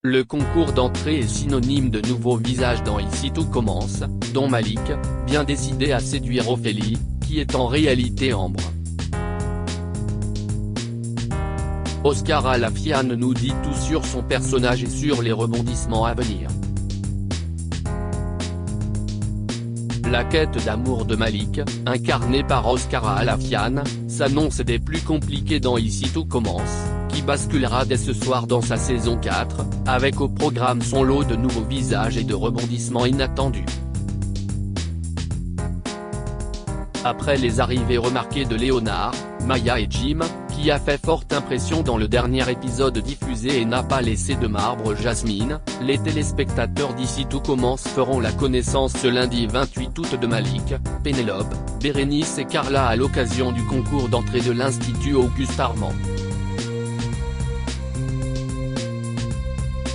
Le concours d'entrée est synonyme de nouveaux visages dans Ici tout commence, dont Malik, bien décidé à séduire Ophélie, qui est en réalité Ambre. Oscar Alafian nous dit tout sur son personnage et sur les rebondissements à venir. La quête d'amour de Malik, incarnée par Oscar Alafian, s'annonce des plus compliquées dans Ici tout commence, qui basculera dès ce soir dans sa saison 4, avec au programme son lot de nouveaux visages et de rebondissements inattendus. Après les arrivées remarquées de Léonard, Maya et Jim, qui a fait forte impression dans le dernier épisode diffusé et n'a pas laissé de marbre Jasmine, les téléspectateurs d'Ici tout commence feront la connaissance ce lundi 28 août de Malik, Pénélope, Bérénice et Carla à l'occasion du concours d'entrée de l'Institut Auguste Armand.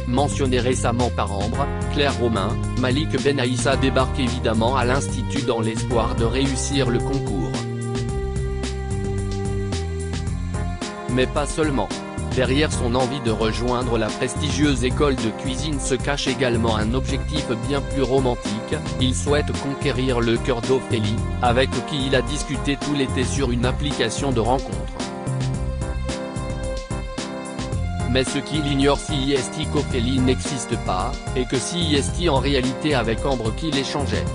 Mentionné récemment par Ambre, Claire Romain, Malik Benaïssa débarque évidemment à l'Institut dans l'espoir de réussir le concours. Mais pas seulement. Derrière son envie de rejoindre la prestigieuse école de cuisine se cache également un objectif bien plus romantique, il souhaite conquérir le cœur d'Ophélie, avec qui il a discuté tout l'été sur une application de rencontre. Mais ce qu'il ignore c'est qu'Ophélie n'existe pas, et que c'est en réalité avec Ambre qu'il échangeait.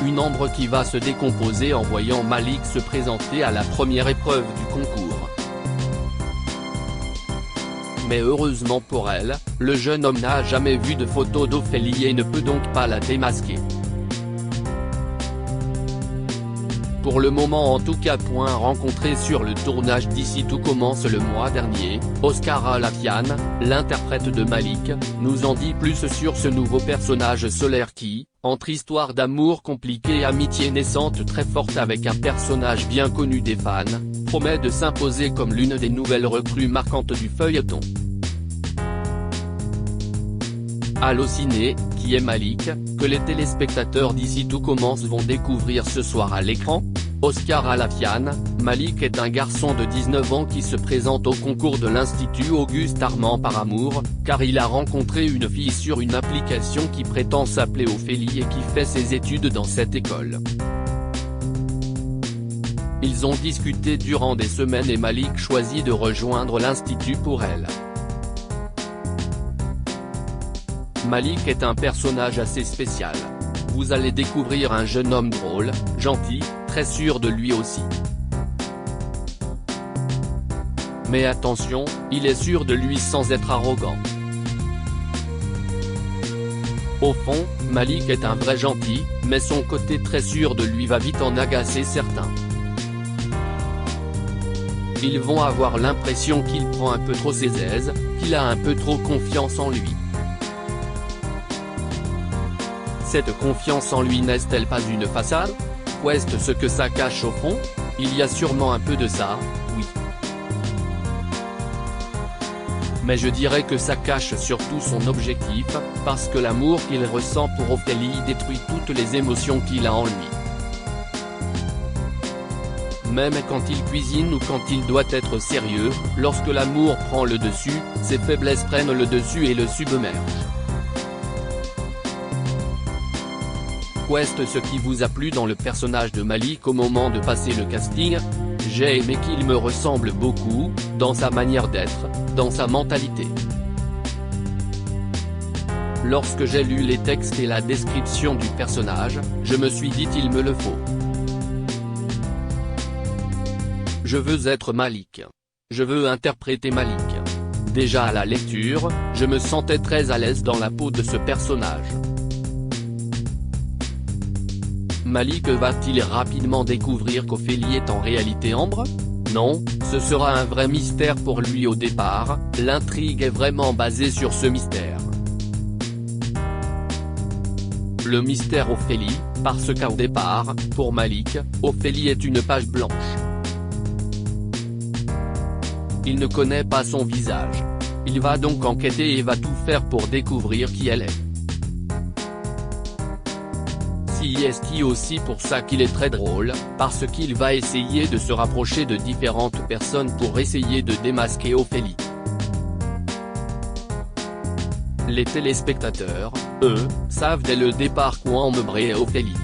Une Ambre qui va se décomposer en voyant Malik se présenter à la première épreuve du concours. Mais heureusement pour elle, le jeune homme n'a jamais vu de photo d'Ophélie et ne peut donc pas la démasquer. Pour le moment en tout cas. Rencontré sur le tournage d'Ici tout commence le mois dernier, Oscar Alafian, l'interprète de Malik, nous en dit plus sur ce nouveau personnage solaire qui, entre histoire d'amour compliqué et amitié naissante très forte avec un personnage bien connu des fans, promet de s'imposer comme l'une des nouvelles recrues marquantes du feuilleton. Allociné, qui est Malik, que les téléspectateurs d'Ici tout commence vont découvrir ce soir à l'écran. Oscar Alafian, Malik est un garçon de 19 ans qui se présente au concours de l'Institut Auguste Armand par amour, car il a rencontré une fille sur une application qui prétend s'appeler Ophélie et qui fait ses études dans cette école. Ils ont discuté durant des semaines et Malik choisit de rejoindre l'Institut pour elle. Malik est un personnage assez spécial. Vous allez découvrir un jeune homme drôle, gentil, très sûr de lui aussi. Mais attention, il est sûr de lui sans être arrogant. Au fond, Malik est un vrai gentil, mais son côté très sûr de lui va vite en agacer certains. Ils vont avoir l'impression qu'il prend un peu trop ses aises, qu'il a un peu trop confiance en lui. Cette confiance en lui n'est-elle pas une façade? Qu'est-ce ce que ça cache au fond? Il y a sûrement un peu de ça, oui. Mais je dirais que ça cache surtout son objectif, parce que l'amour qu'il ressent pour Ophélie détruit toutes les émotions qu'il a en lui. Même quand il cuisine ou quand il doit être sérieux, lorsque l'amour prend le dessus, ses faiblesses prennent le dessus et le submergent. Qu'est-ce ce qui vous a plu dans le personnage de Malik au moment de passer le casting? J'ai aimé qu'il me ressemble beaucoup, dans sa manière d'être, dans sa mentalité. Lorsque j'ai lu les textes et la description du personnage, je me suis dit il me le faut. Je veux être Malik. Je veux interpréter Malik. Déjà à la lecture, je me sentais très à l'aise dans la peau de ce personnage. Malik va-t-il rapidement découvrir qu'Ophélie est en réalité Ambre? Non, ce sera un vrai mystère pour lui au départ, l'intrigue est vraiment basée sur ce mystère. Le mystère Ophélie, parce qu'au départ, pour Malik, Ophélie est une page blanche. Il ne connaît pas son visage. Il va donc enquêter et va tout faire pour découvrir qui elle est. C'est aussi pour ça qu'il est très drôle, parce qu'il va essayer de se rapprocher de différentes personnes pour essayer de démasquer Ophélie. Les téléspectateurs, eux, savent dès le départ quoi emmeubrer Ophélie.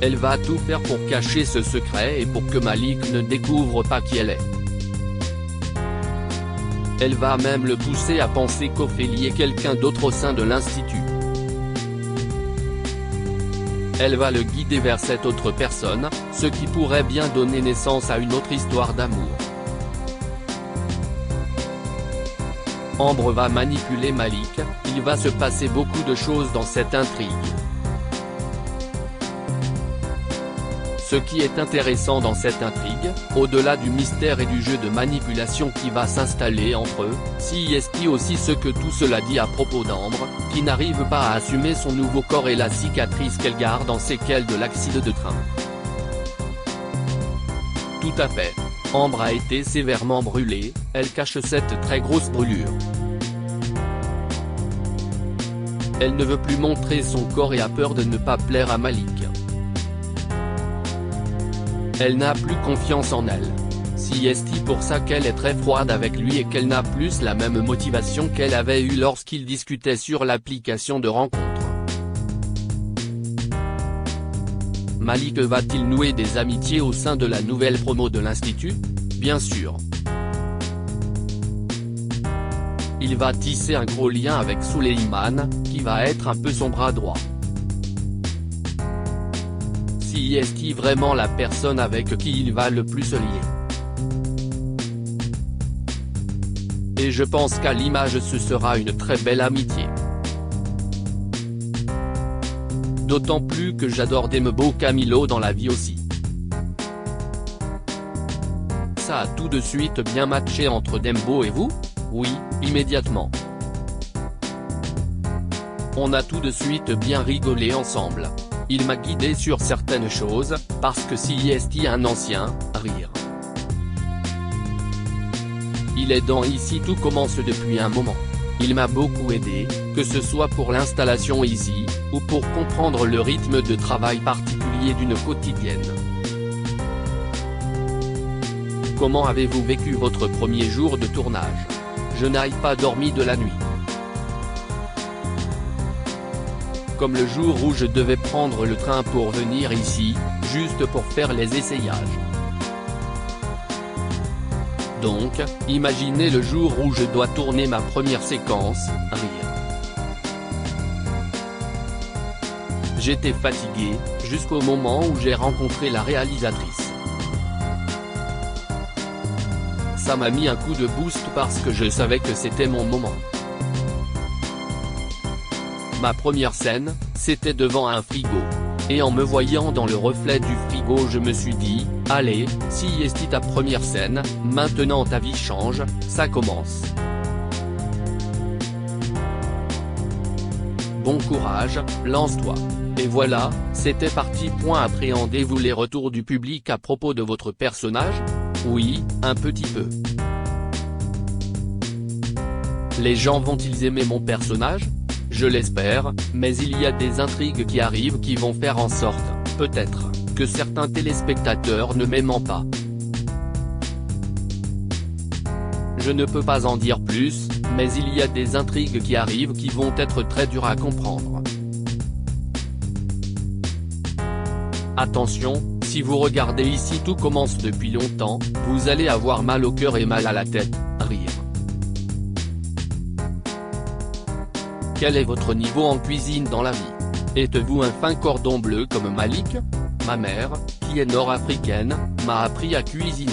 Elle va tout faire pour cacher ce secret et pour que Malik ne découvre pas qui elle est. Elle va même le pousser à penser qu'Ophélie est quelqu'un d'autre au sein de l'institut. Elle va le guider vers cette autre personne, ce qui pourrait bien donner naissance à une autre histoire d'amour. Ambre va manipuler Malik, il va se passer beaucoup de choses dans cette intrigue. Ce qui est intéressant dans cette intrigue, au-delà du mystère et du jeu de manipulation qui va s'installer entre eux, c'est aussi ce que tout cela dit à propos d'Ambre, qui n'arrive pas à assumer son nouveau corps et la cicatrice qu'elle garde en séquelles de l'accident de train. Tout à fait. Ambre a été sévèrement brûlée, elle cache cette très grosse brûlure. Elle ne veut plus montrer son corps et a peur de ne pas plaire à Malik. Elle n'a plus confiance en elle. C'est pour ça qu'elle est très froide avec lui et qu'elle n'a plus la même motivation qu'elle avait eue lorsqu'ils discutaient sur l'application de rencontre. Malik va-t-il nouer des amitiés au sein de la nouvelle promo de l'institut? Bien sûr. Il va tisser un gros lien avec Suleiman, qui va être un peu son bras droit. C'est vraiment la personne avec qui il va le plus se lier. Et je pense qu'à l'image ce sera une très belle amitié. D'autant plus que j'adore Dembo Camilo dans la vie aussi. Ça a tout de suite bien matché entre Dembo et vous? Oui, immédiatement. On a tout de suite bien rigolé ensemble. Il m'a guidé sur certaines choses, parce que c'est un ancien, rire. Il est dans Ici tout commence depuis un moment. Il m'a beaucoup aidé, que ce soit pour l'installation Easy, ou pour comprendre le rythme de travail particulier d'une quotidienne. Comment avez-vous vécu votre premier jour de tournage? Je n'ai pas dormi de la nuit. Comme le jour où je devais prendre le train pour venir ici, juste pour faire les essayages. Donc, imaginez le jour où je dois tourner ma première séquence, rire. J'étais fatigué, jusqu'au moment où j'ai rencontré la réalisatrice. Ça m'a mis un coup de boost parce que je savais que c'était mon moment. Ma première scène, c'était devant un frigo. Et en me voyant dans le reflet du frigo je me suis dit, allez, c'est ta première scène, maintenant ta vie change, ça commence. Bon courage, lance-toi. Et voilà, c'était parti. Appréhendez-vous les retours du public à propos de votre personnage? Oui, un petit peu. Les gens vont-ils aimer mon personnage? Je l'espère, mais il y a des intrigues qui arrivent qui vont faire en sorte, peut-être, que certains téléspectateurs ne m'aiment pas. Je ne peux pas en dire plus, mais il y a des intrigues qui arrivent qui vont être très dures à comprendre. Attention, si vous regardez Ici tout commence depuis longtemps, vous allez avoir mal au cœur et mal à la tête, rire. Quel est votre niveau en cuisine dans la vie? Êtes-vous un fin cordon bleu comme Malik? Ma mère, qui est nord-africaine, m'a appris à cuisiner.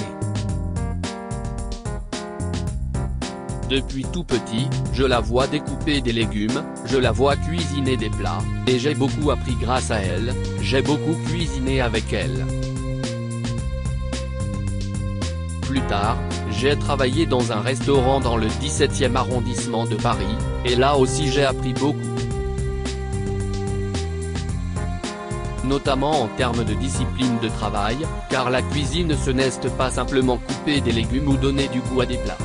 Depuis tout petit, je la vois découper des légumes, je la vois cuisiner des plats, et j'ai beaucoup appris grâce à elle, j'ai beaucoup cuisiné avec elle. Plus tard, j'ai travaillé dans un restaurant dans le 17e arrondissement de Paris, et là aussi j'ai appris beaucoup. Notamment en termes de discipline de travail, car la cuisine ce n'est pas simplement couper des légumes ou donner du goût à des plats.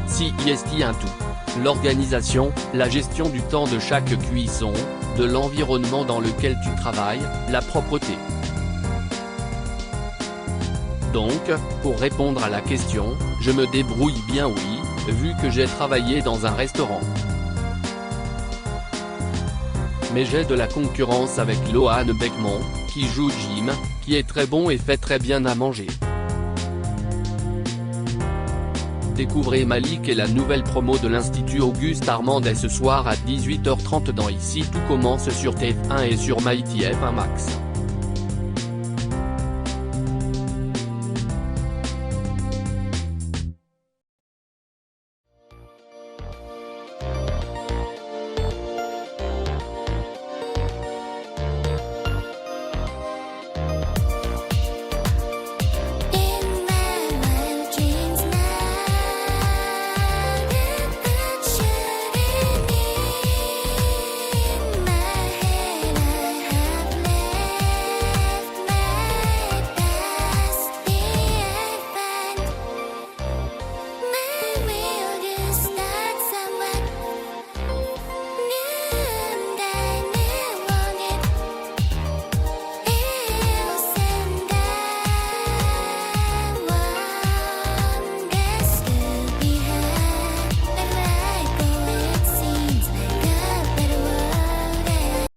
C'est un tout. L'organisation, la gestion du temps de chaque cuisson, de l'environnement dans lequel tu travailles, la propreté. Donc, pour répondre à la question, Je me débrouille bien oui, vu que j'ai travaillé dans un restaurant. Mais j'ai de la concurrence avec Lohan Beckman, qui joue Jim, qui est très bon et fait très bien à manger. Découvrez Malik et la nouvelle promo de l'Institut Auguste Armand dès ce soir à 18h30 dans Ici tout commence sur TF1 et sur MyTF1 Max.